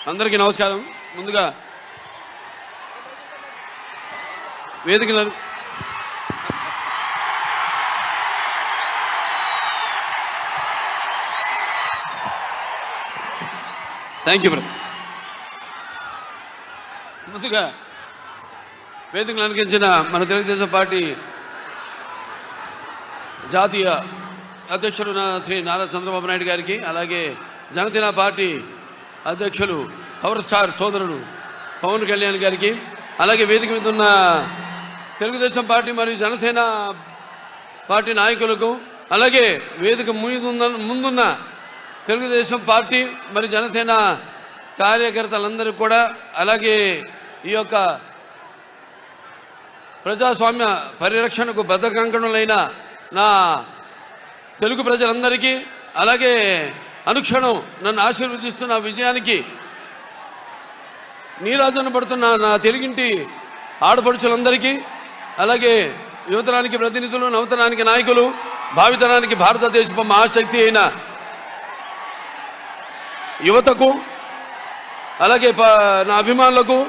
అందరికీ నమస్కారం. ముందుగా వేదిక థ్యాంక్ యూ బ్రదర్. ముందుగా వేదికను అలంకరించిన మన తెలుగుదేశం పార్టీ జాతీయ అధ్యక్షుడు శ్రీ నారా చంద్రబాబు నాయుడు గారికి, అలాగే జనసేన పార్టీ అధ్యక్షులు పవర్ స్టార్ సోదరుడు పవన్ కళ్యాణ్ గారికి, అలాగే వేదిక మీద ఉన్న తెలుగుదేశం పార్టీ మరియు జనసేన పార్టీ నాయకులకు, అలాగే వేదిక ముందున్న తెలుగుదేశం పార్టీ మరియు జనసేన కార్యకర్తలందరికీ కూడా, అలాగే ఈ యొక్క ప్రజాస్వామ్య పరిరక్షణకు బద్ధకంకణులైన నా తెలుగు ప్రజలందరికీ, అలాగే అనుక్షణం నన్ను ఆశీర్వదిస్తున్న విజయానికి నీరాజన పడుతున్న నా తెలుగింటి ఆడపడుచులందరికీ, అలాగే యువతరానికి ప్రతినిధులు, నవతరానికి నాయకులు, భావితరానికి భారతదేశపు మహాశక్తి అయిన యువతకు, అలాగే నా అభిమానులకు,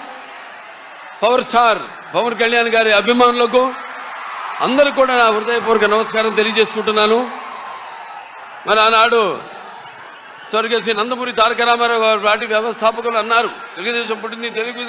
పవర్ స్టార్ పవన్ కళ్యాణ్ గారి అభిమానులకు అందరూ కూడా నా హృదయపూర్వక నమస్కారం తెలియజేసుకుంటున్నాను. మరి ఆనాడు స్వర్గీయ శ్రీ నందమూరి తారక రామారావు గారు పార్టీ వ్యవస్థాపకులు అన్నారు, తెలుగుదేశం పుట్టింది తెలుగు